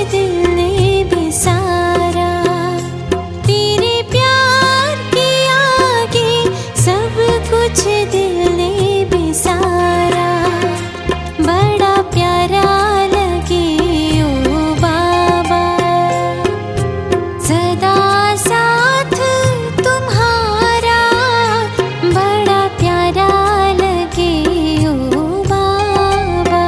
दिल ने बिसारा, तेरे प्यार के आगे सब कुछ दिल ने बिसारा। बड़ा प्यारा लगे ओ बाबा, सदा साथ तुम्हारा। बड़ा प्यारा लगे ओ बाबा।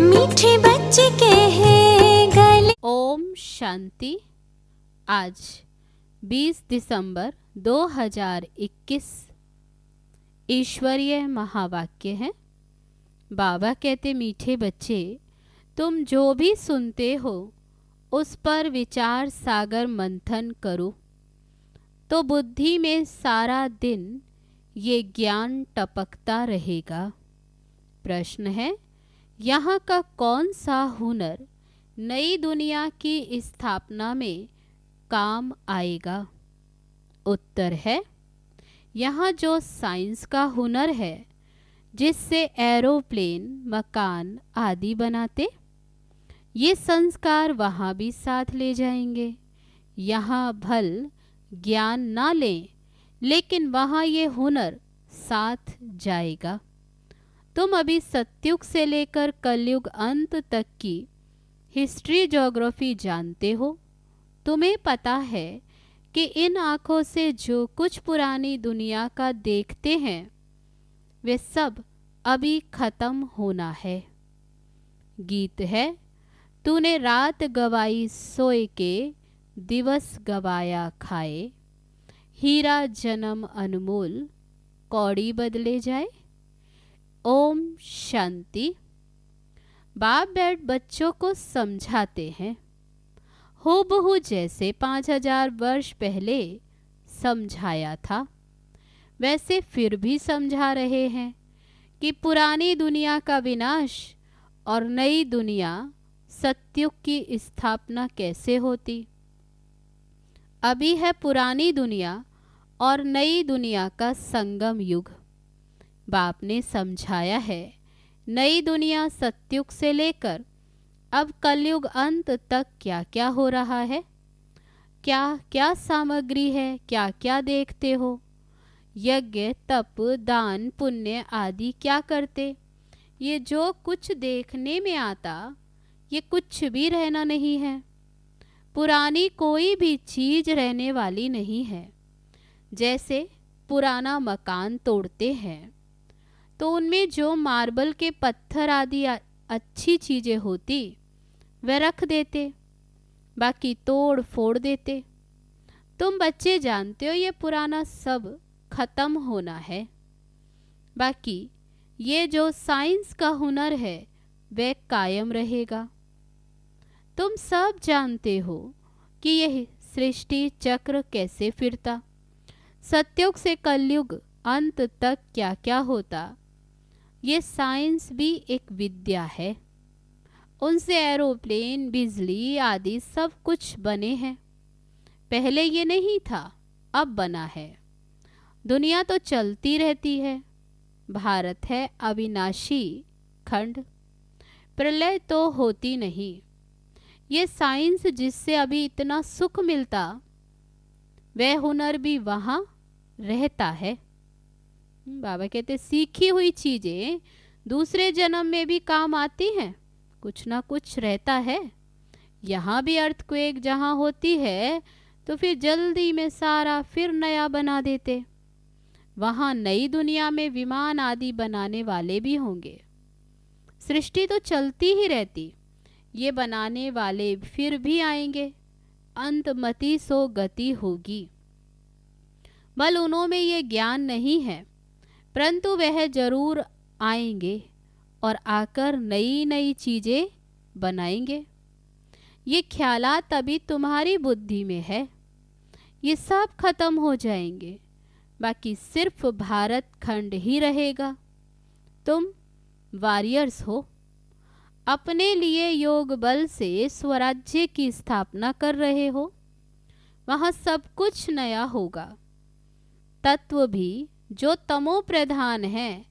मीठे बच्चे कहे गले। ओम शांति। आज 20 दिसंबर 2021 ईश्वरीय महावाक्य है। बाबा कहते, मीठे बच्चे, तुम जो भी सुनते हो उस पर विचार सागर मंथन करो, तो बुद्धि में सारा दिन ये ज्ञान टपकता रहेगा। प्रश्न है, यहाँ का कौन सा हुनर नई दुनिया की स्थापना में काम आएगा? उत्तर है, यहाँ जो साइंस का हुनर है, जिससे एरोप्लेन, मकान आदि बनाते, ये संस्कार वहाँ भी साथ ले जाएंगे। यहाँ भल ज्ञान ना लें, लेकिन वहाँ ये हुनर साथ जाएगा। तुम अभी सतयुग से लेकर कलयुग अंत तक की हिस्ट्री ज्योग्राफी जानते हो। तुम्हें पता है कि इन आँखों से जो कुछ पुरानी दुनिया का देखते हैं, वे सब अभी खत्म होना है। गीत है, तूने रात गवाई सोए के, दिवस गवाया खाए। हीरा जन्म अनमोल, कौड़ी बदले जाए। ओम शांति। बाप बैठ बच्चों को समझाते हैं, हूबहू जैसे 5000 वर्ष पहले समझाया था, वैसे फिर भी समझा रहे हैं कि पुरानी दुनिया का विनाश और नई दुनिया सतयुग की स्थापना कैसे होती। अभी है पुरानी दुनिया और नई दुनिया का संगम युग। बाप ने समझाया है, नई दुनिया सतयुग से लेकर अब कलयुग अंत तक क्या क्या हो रहा है, क्या क्या सामग्री है, क्या क्या देखते हो। यज्ञ, तप, दान, पुण्य आदि क्या करते। ये जो कुछ देखने में आता, ये कुछ भी रहना नहीं है। पुरानी कोई भी चीज रहने वाली नहीं है। जैसे पुराना मकान तोड़ते हैं तो उनमें जो मार्बल के पत्थर आदि अच्छी चीज़ें होती, वे रख देते, बाकी तोड़ फोड़ देते। तुम बच्चे जानते हो ये पुराना सब खत्म होना है। बाकी ये जो साइंस का हुनर है, वह कायम रहेगा। तुम सब जानते हो कि यह सृष्टि चक्र कैसे फिरता, सतयुग से कलयुग अंत तक क्या क्या होता। ये साइंस भी एक विद्या है। उनसे एरोप्लेन, बिजली आदि सब कुछ बने हैं। पहले ये नहीं था, अब बना है। दुनिया तो चलती रहती है। भारत है अविनाशी खंड, प्रलय तो होती नहीं। ये साइंस जिससे अभी इतना सुख मिलता, वह हुनर भी वहाँ रहता है। बाबा कहते, सीखी हुई चीज़ें दूसरे जन्म में भी काम आती हैं, कुछ ना कुछ रहता है। यहाँ भी अर्थक्वेक जहाँ होती है तो फिर जल्दी में सारा फिर नया बना देते। वहाँ नई दुनिया में विमान आदि बनाने वाले भी होंगे। सृष्टि तो चलती ही रहती, ये बनाने वाले फिर भी आएंगे। अंतमति सो गति होगी। बल उन्हों में ये ज्ञान नहीं है, परंतु वह जरूर आएंगे और आकर नई नई चीज़ें बनाएंगे। ये ख्यालात अभी तुम्हारी बुद्धि में है, ये सब खत्म हो जाएंगे, बाकी सिर्फ भारत खंड ही रहेगा। तुम वॉरियर्स हो, अपने लिए योग बल से स्वराज्य की स्थापना कर रहे हो। वहाँ सब कुछ नया होगा। तत्व भी जो तमो प्रधान है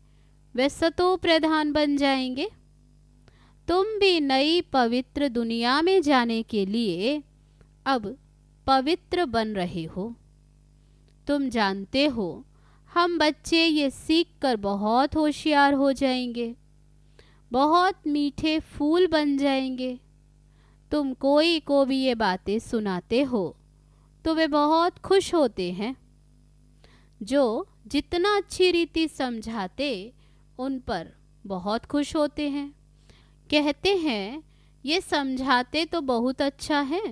वे सतो प्रधान बन जाएंगे। तुम भी नई पवित्र दुनिया में जाने के लिए अब पवित्र बन रहे हो। तुम जानते हो हम बच्चे ये सीखकर बहुत होशियार हो जाएंगे, बहुत मीठे फूल बन जाएंगे। तुम कोई को भी ये बातें सुनाते हो तो वे बहुत खुश होते हैं। जो जितना अच्छी रीति समझाते उन पर बहुत खुश होते हैं। कहते हैं ये समझाते तो बहुत अच्छा है,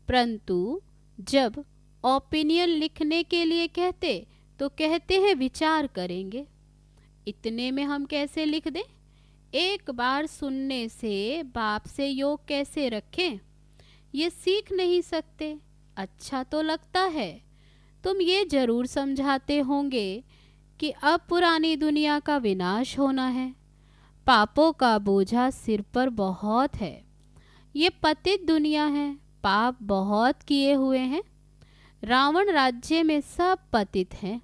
परंतु जब ओपिनियन लिखने के लिए कहते तो कहते हैं विचार करेंगे। इतने में हम कैसे लिख दें? एक बार सुनने से बाप से योग कैसे रखें, ये सीख नहीं सकते। अच्छा तो लगता है। तुम ये जरूर समझाते होंगे कि अब पुरानी दुनिया का विनाश होना है, पापों का बोझा सिर पर बहुत है, ये पतित दुनिया है, पाप बहुत किए हुए हैं, रावण राज्य में सब पतित हैं।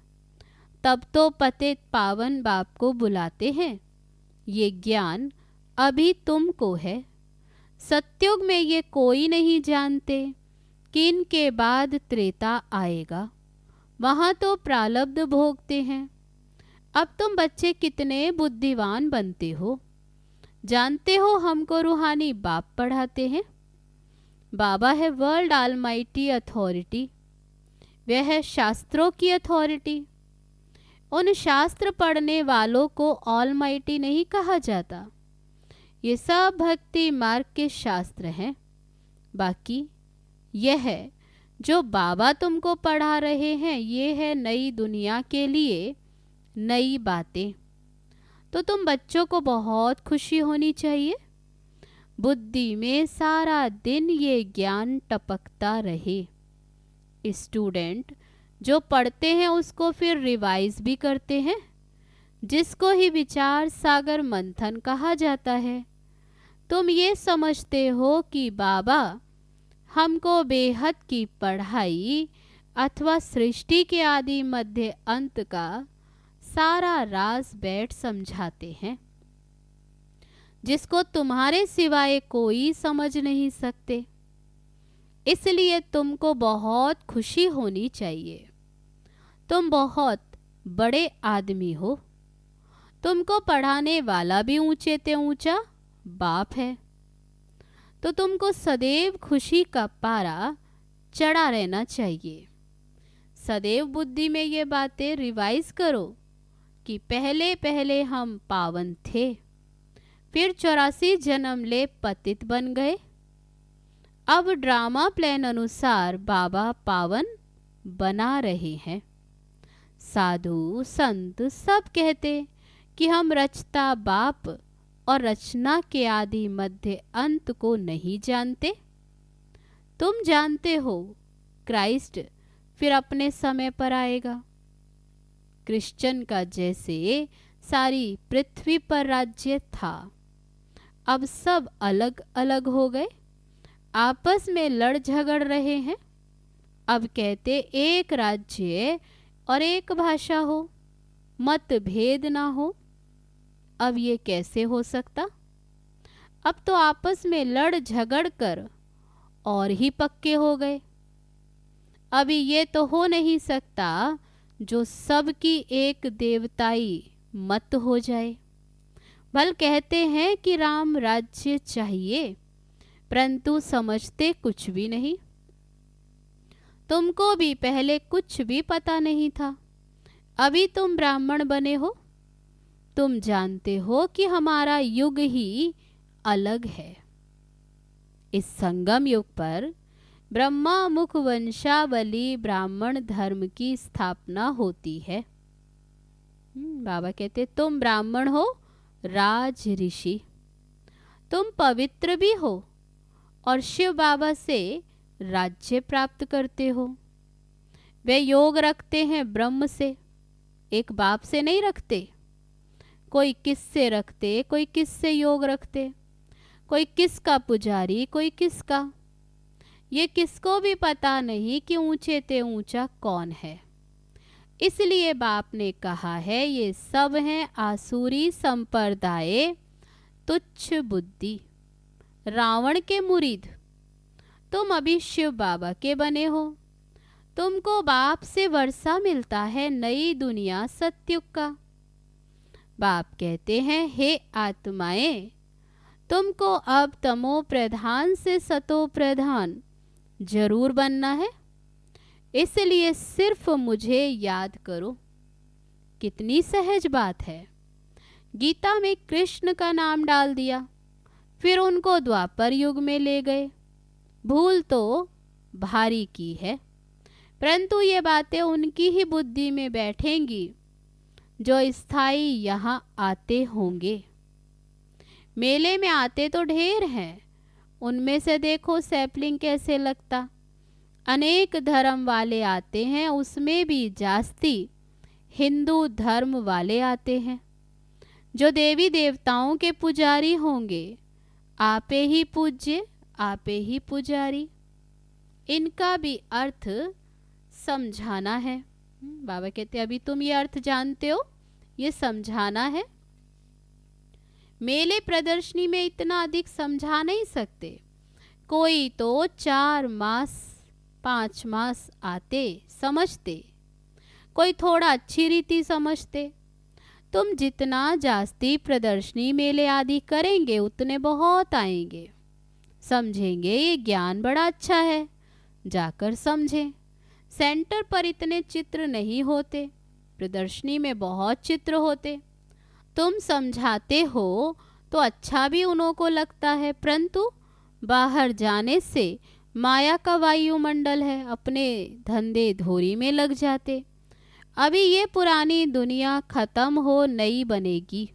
तब तो पतित पावन बाप को बुलाते हैं। ये ज्ञान अभी तुमको है। सत्युग में ये कोई नहीं जानते कि इनके बाद त्रेता आएगा, वहाँ तो प्रारब्ध भोगते हैं। अब तुम बच्चे कितने बुद्धिमान बनते हो। जानते हो हमको रूहानी बाप पढ़ाते हैं। बाबा है वर्ल्ड ऑलमाइटी अथॉरिटी, वह है शास्त्रों की अथॉरिटी। उन शास्त्र पढ़ने वालों को ऑलमाइटी नहीं कहा जाता। ये सब भक्ति मार्ग के शास्त्र हैं। बाकी यह है जो बाबा तुमको पढ़ा रहे हैं, ये है नई दुनिया के लिए नई बातें। तो तुम बच्चों को बहुत खुशी होनी चाहिए। बुद्धि में सारा दिन ये ज्ञान टपकता रहे। स्टूडेंट जो पढ़ते हैं उसको फिर रिवाइज भी करते हैं, जिसको ही विचार सागर मंथन कहा जाता है। तुम ये समझते हो कि बाबा हमको बेहद की पढ़ाई अथवा सृष्टि के आदि मध्य अंत का सारा राज बैठ समझाते हैं, जिसको तुम्हारे सिवाय कोई समझ नहीं सकते। इसलिए तुमको बहुत खुशी होनी चाहिए। तुम बहुत बड़े आदमी हो। तुमको पढ़ाने वाला भी ऊंचे ते ऊंचा बाप है। तो तुमको सदैव खुशी का पारा चढ़ा रहना चाहिए। सदैव बुद्धि में ये बातें रिवाइज करो कि पहले पहले हम पावन थे, फिर 84 जन्म ले पतित बन गए। अब ड्रामा प्लान अनुसार बाबा पावन बना रहे हैं। साधु संत सब कहते कि हम रचता बाप और रचना के आदि मध्य अंत को नहीं जानते। तुम जानते हो क्राइस्ट फिर अपने समय पर आएगा। क्रिश्चियन का जैसे सारी पृथ्वी पर राज्य था, अब सब अलग अलग हो गए, आपस में लड़ झगड़ रहे हैं। अब कहते एक राज्य और एक भाषा हो, मतभेद ना हो। अब ये कैसे हो सकता? अब तो आपस में लड़ झगड़ कर और ही पक्के हो गए। अभी ये तो हो नहीं सकता जो सबकी एक देवताई मत हो जाए। बल कहते हैं कि राम राज्य चाहिए, परंतु समझते कुछ भी नहीं। तुमको भी पहले कुछ भी पता नहीं था। अभी तुम ब्राह्मण बने हो। तुम जानते हो कि हमारा युग ही अलग है। इस संगम युग पर ब्रह्मा मुख वंशावली ब्राह्मण धर्म की स्थापना होती है। बाबा कहते तुम ब्राह्मण हो, राज ऋषि। तुम पवित्र भी हो और शिव बाबा से राज्य प्राप्त करते हो। वे योग रखते हैं ब्रह्म से, एक बाप से नहीं रखते। कोई किससे रखते, कोई किससे योग रखते, कोई किसका पुजारी, कोई किसका। ये किसको भी पता नहीं कि ऊंचे ते ऊंचा कौन है। इसलिए बाप ने कहा है ये सब हैं आसुरी संप्रदाय, तुच्छ बुद्धि, रावण के मुरीद। तुम अभी शिव बाबा के बने हो। तुमको बाप से वर्षा मिलता है नई दुनिया सतयुग का। बाप कहते हैं हे आत्माएं, तुमको अब तमो प्रधान से सतो प्रधान जरूर बनना है। इसलिए सिर्फ मुझे याद करो। कितनी सहज बात है। गीता में कृष्ण का नाम डाल दिया, फिर उनको द्वापर युग में ले गए। भूल तो भारी की है, परंतु ये बातें उनकी ही बुद्धि में बैठेंगी जो स्थायी यहाँ आते होंगे। मेले में आते तो ढेर हैं, उनमें से देखो सैपलिंग कैसे लगता। अनेक धर्म वाले आते हैं, उसमें भी जास्ती हिंदू धर्म वाले आते हैं। जो देवी देवताओं के पुजारी होंगे, आपे ही पूज्य आपे ही पुजारी। इनका भी अर्थ समझाना है। बाबा कहते अभी तुम ये अर्थ जानते हो, ये समझाना है। मेले प्रदर्शनी में इतना अधिक समझा नहीं सकते। कोई तो 4 मास 5 मास आते समझते, कोई थोड़ा अच्छी रीति समझते। तुम जितना जास्ती प्रदर्शनी मेले आदि करेंगे उतने बहुत आएंगे, समझेंगे ये ज्ञान बड़ा अच्छा है, जाकर समझें। सेंटर पर इतने चित्र नहीं होते, प्रदर्शनी में बहुत चित्र होते। तुम समझाते हो तो अच्छा भी उन्हों को लगता है, परंतु बाहर जाने से माया का वायुमंडल है, अपने धंधे धोरी में लग जाते। अभी ये पुरानी दुनिया खत्म हो, नई बनेगी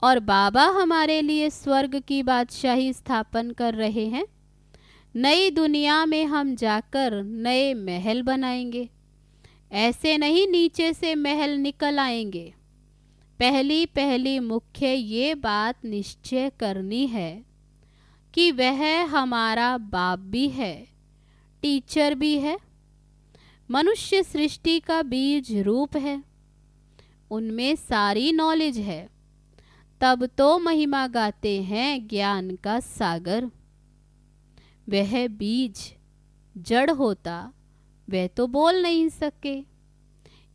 और बाबा हमारे लिए स्वर्ग की बादशाही स्थापन कर रहे हैं। नई दुनिया में हम जाकर नए महल बनाएंगे। ऐसे नहीं नीचे से महल निकल आएंगे। पहली पहली मुख्य ये बात निश्चय करनी है कि वह हमारा बाप भी है, टीचर भी है, मनुष्य सृष्टि का बीज रूप है, उनमें सारी नॉलेज है। तब तो महिमा गाते हैं ज्ञान का सागर। वह बीज जड़ होता वह तो बोल नहीं सके।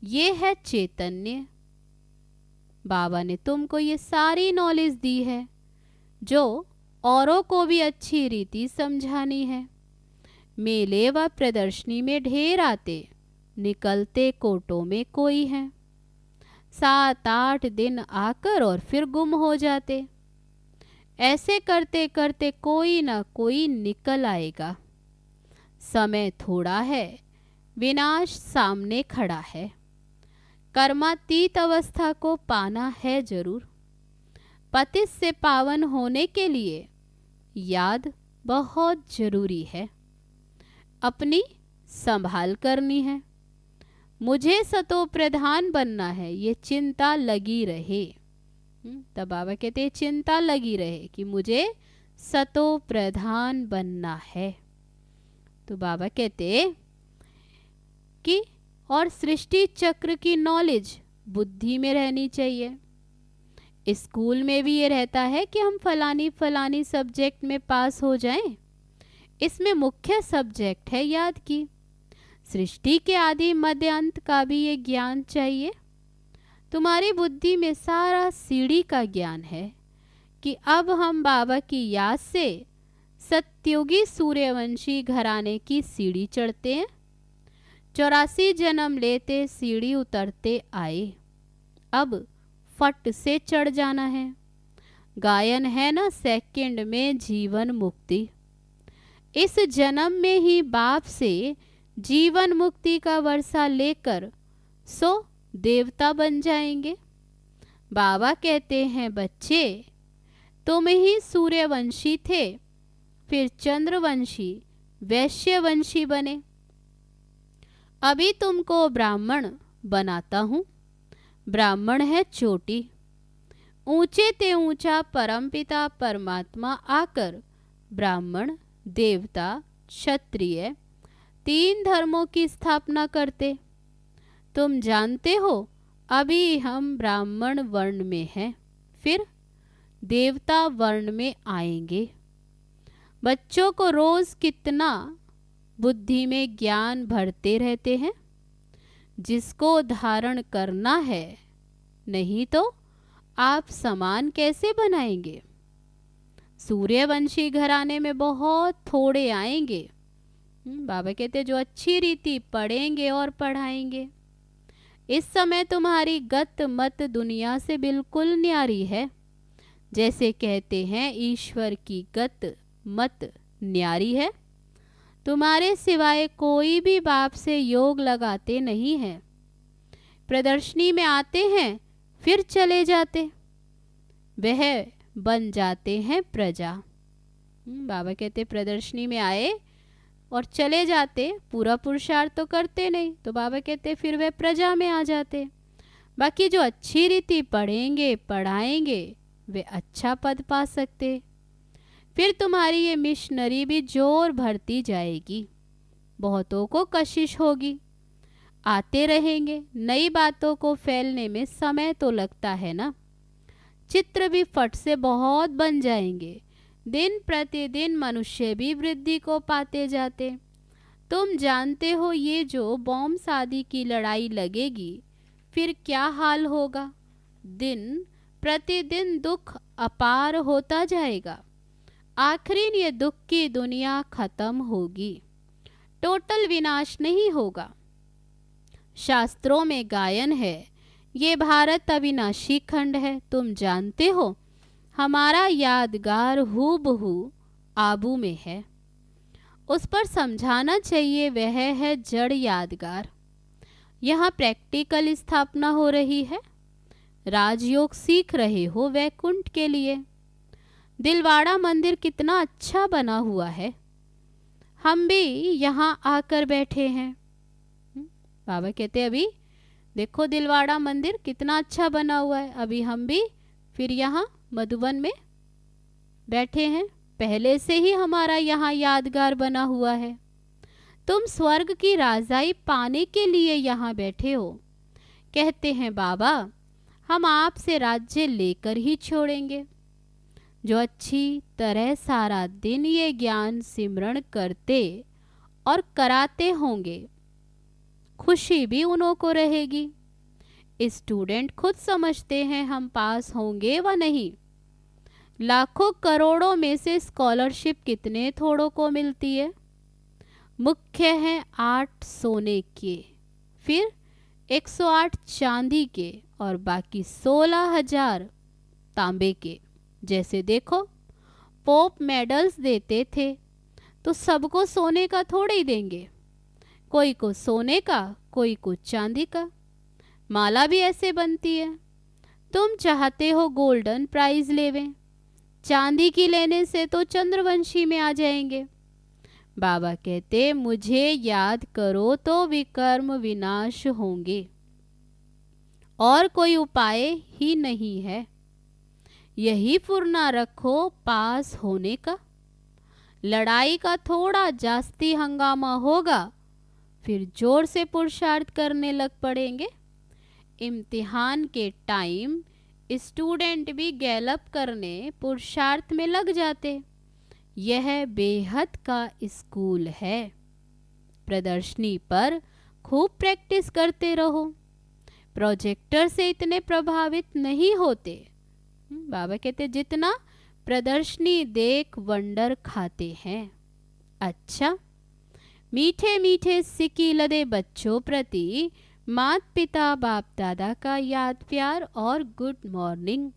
ये है चैतन्य। बाबा ने तुमको ये सारी नॉलेज दी है जो औरों को भी अच्छी रीति समझानी है। मेले व प्रदर्शनी में ढेर आते, निकलते कोटों में कोई है। 7-8 दिन आकर और फिर गुम हो जाते। ऐसे करते करते कोई ना कोई निकल आएगा। समय थोड़ा है, विनाश सामने खड़ा है। कर्मातीत अवस्था को पाना है जरूर। पतित से पावन होने के लिए याद बहुत जरूरी है। अपनी संभाल करनी है। मुझे सतो प्रधान बनना है, ये चिंता लगी रहे। तब बाबा कहते चिंता लगी रहे कि मुझे सतो प्रधान बनना है। तो बाबा कहते कि और सृष्टि चक्र की नॉलेज बुद्धि में रहनी चाहिए। स्कूल में भी ये रहता है कि हम फलानी फलानी सब्जेक्ट में पास हो जाएं। इसमें मुख्य सब्जेक्ट है याद की। सृष्टि के आदि मध्य अंत का भी ये ज्ञान चाहिए। तुम्हारी बुद्धि में सारा सीढ़ी का ज्ञान है कि अब हम बाबा की याद से सत्युगी सूर्यवंशी घराने की सीढ़ी चढ़ते हैं। 84 जन्म लेते सीढ़ी उतरते आए, अब फट से चढ़ जाना है। गायन है ना सेकंड में जीवन मुक्ति। इस जन्म में ही बाप से जीवन मुक्ति का वर्षा लेकर सो देवता बन जाएंगे। बाबा कहते हैं बच्चे तुम ही सूर्यवंशी थे, फिर चंद्रवंशी, वैश्यवंशी बने। अभी तुमको ब्राह्मण बनाता हूँ। ब्राह्मण है चोटी, ऊंचे ते ऊंचा परमपिता परमात्मा आकर ब्राह्मण, देवता, क्षत्रिय 3 धर्मों की स्थापना करते। तुम जानते हो अभी हम ब्राह्मण वर्ण में हैं, फिर देवता वर्ण में आएंगे। बच्चों को रोज कितना बुद्धि में ज्ञान भरते रहते हैं, जिसको धारण करना है, नहीं तो आप समान कैसे बनाएंगे। सूर्यवंशी घराने में बहुत थोड़े आएंगे। बाबा कहते जो अच्छी रीति पढ़ेंगे और पढ़ाएंगे। इस समय तुम्हारी गत मत दुनिया से बिल्कुल न्यारी है। जैसे कहते हैं ईश्वर की गत मत न्यारी है। तुम्हारे सिवाय कोई भी बाप से योग लगाते नहीं है। प्रदर्शनी में आते हैं फिर चले जाते, वह बन जाते हैं प्रजा। बाबा कहते प्रदर्शनी में आए और चले जाते, पूरा पुरुषार्थ तो करते नहीं, तो बाबा कहते फिर वे प्रजा में आ जाते। बाकी जो अच्छी रीति पढ़ेंगे पढ़ाएंगे वे अच्छा पद पा सकते। फिर तुम्हारी ये मिशनरी भी जोर भरती जाएगी, बहुतों को कशिश होगी। आते रहेंगे, नई बातों को फैलने में समय तो लगता है ना। चित्र भी फट से बहुत बन जाएंगे। दिन प्रतिदिन मनुष्य भी वृद्धि को पाते जाते। तुम जानते हो ये जो बॉम्ब शादी की लड़ाई लगेगी फिर क्या हाल होगा। दिन प्रतिदिन दुख अपार होता जाएगा। आखिर ये दुख की दुनिया खत्म होगी, टोटल विनाश नहीं होगा। शास्त्रों में गायन है, ये भारत अविनाशी खंड है। तुम जानते हो हमारा यादगार हूबहू आबू में है। उस पर समझाना चाहिए, वह है जड़ यादगार। यहाँ प्रैक्टिकल स्थापना हो रही है। राजयोग सीख रहे हो वैकुंठ के लिए। दिलवाड़ा मंदिर कितना अच्छा बना हुआ है। हम भी यहाँ आकर बैठे हैं। बाबा कहते अभी देखो दिलवाड़ा मंदिर कितना अच्छा बना हुआ है। अभी हम भी फिर यहाँ मधुबन में बैठे हैं। पहले से ही हमारा यहाँ यादगार बना हुआ है। तुम स्वर्ग की राजाई पाने के लिए यहाँ बैठे हो। कहते हैं बाबा हम आपसे राज्य लेकर ही छोड़ेंगे। जो अच्छी तरह सारा दिन ये ज्ञान सिमरण करते और कराते होंगे, खुशी भी उन्हों को रहेगी। स्टूडेंट खुद समझते हैं हम पास होंगे व नहीं। लाखों करोड़ों में से स्कॉलरशिप कितने थोड़ों को मिलती है। मुख्य हैं 8 सोने के, फिर 108 चांदी के और बाकी 16,000 तांबे के। जैसे देखो पोप मेडल्स देते थे तो सबको सोने का थोड़े ही देंगे, कोई को सोने का कोई को चांदी का। माला भी ऐसे बनती है। तुम चाहते हो गोल्डन प्राइज लेवें, चांदी की लेने से तो चंद्रवंशी में आ जाएंगे। बाबा कहते मुझे याद करो तो विकर्म विनाश होंगे, और कोई उपाय ही नहीं है। यही फुरना रखो पास होने का। लड़ाई का थोड़ा जास्ती हंगामा होगा, फिर जोर से पुरुषार्थ करने लग पड़ेंगे। इम्तिहान के टाइम स्टूडेंट भी गैलप करने पुरुषार्थ में लग जाते। यह बेहद का स्कूल है। प्रदर्शनी पर खूब प्रैक्टिस करते रहो। प्रोजेक्टर से इतने प्रभावित नहीं होते। बाबा कहते जितना प्रदर्शनी देख वंडर खाते हैं। अच्छा, मीठे मीठे सिक्की लदे बच्चों प्रति मात पिता बाप दादा का याद प्यार और गुड मॉर्निंग।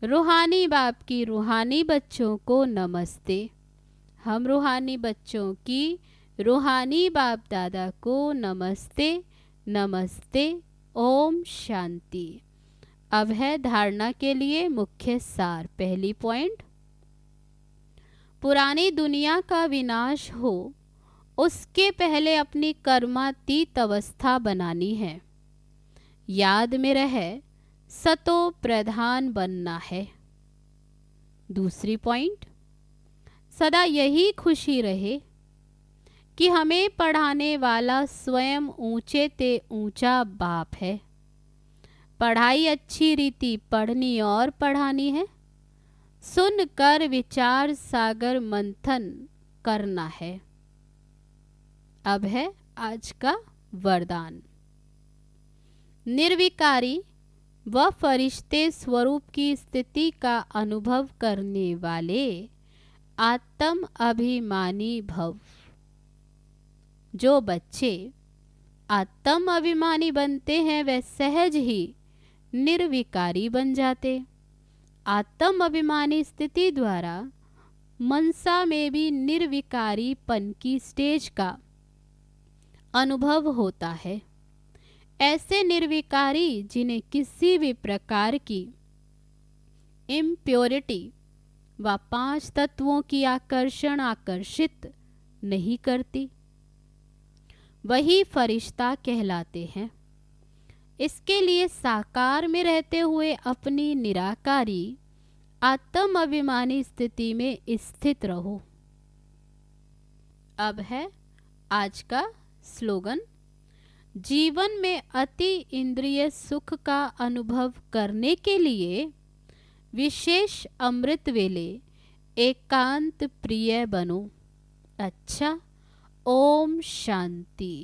रूहानी बाप की रूहानी बच्चों को नमस्ते। हम रूहानी बच्चों की रूहानी बाप दादा को नमस्ते नमस्ते। ओम शांति। अब है धारणा के लिए मुख्य सार। पहली पॉइंट, पुरानी दुनिया का विनाश हो उसके पहले अपनी कर्मातीत अवस्था बनानी है। याद में रहे सतो प्रधान बनना है। दूसरी पॉइंट, सदा यही खुशी रहे कि हमें पढ़ाने वाला स्वयं ऊंचे ते ऊंचा बाप है। पढ़ाई अच्छी रीति पढ़नी और पढ़ानी है। सुनकर विचार सागर मंथन करना है। अब है आज का वरदान। निर्विकारी व फरिश्ते स्वरूप की स्थिति का अनुभव करने वाले आत्म अभिमानी भव। जो बच्चे आत्म अभिमानी बनते हैं वे सहज ही निर्विकारी बन जाते। आत्म अभिमानी स्थिति द्वारा मनसा में भी निर्विकारीपन की स्टेज का अनुभव होता है। ऐसे निर्विकारी जिन्हें किसी भी प्रकार की इम्प्योरिटी व 5 तत्वों की आकर्षण आकर्षित नहीं करती, वही फरिश्ता कहलाते हैं। इसके लिए साकार में रहते हुए अपनी निराकारी आत्म अभिमानी स्थिति में स्थित रहो। अब है आज का स्लोगन। जीवन में अति इंद्रिय सुख का अनुभव करने के लिए विशेष अमृत वेले एकांत प्रिय बनो। अच्छा, ओम शांति।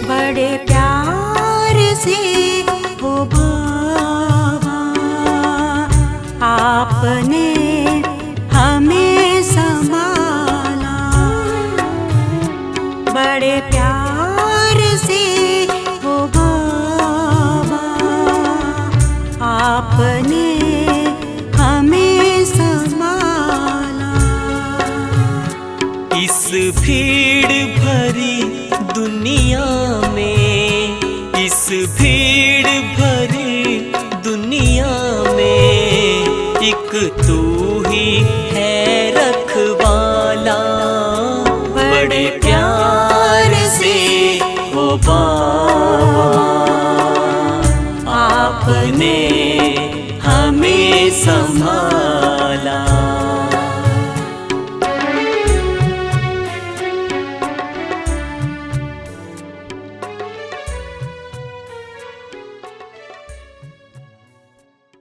बड़े प्यार से हो बाबा आपने हमें संभाला। बड़े प्यार से हो बाबा आपने हमें संभाला। इस भीड़ भरी दुनिया में, इस भीड़ भरी दुनिया में एक तू ही है रखवाला। बड़े प्यार से हो बाबा आपने हमें संभाला।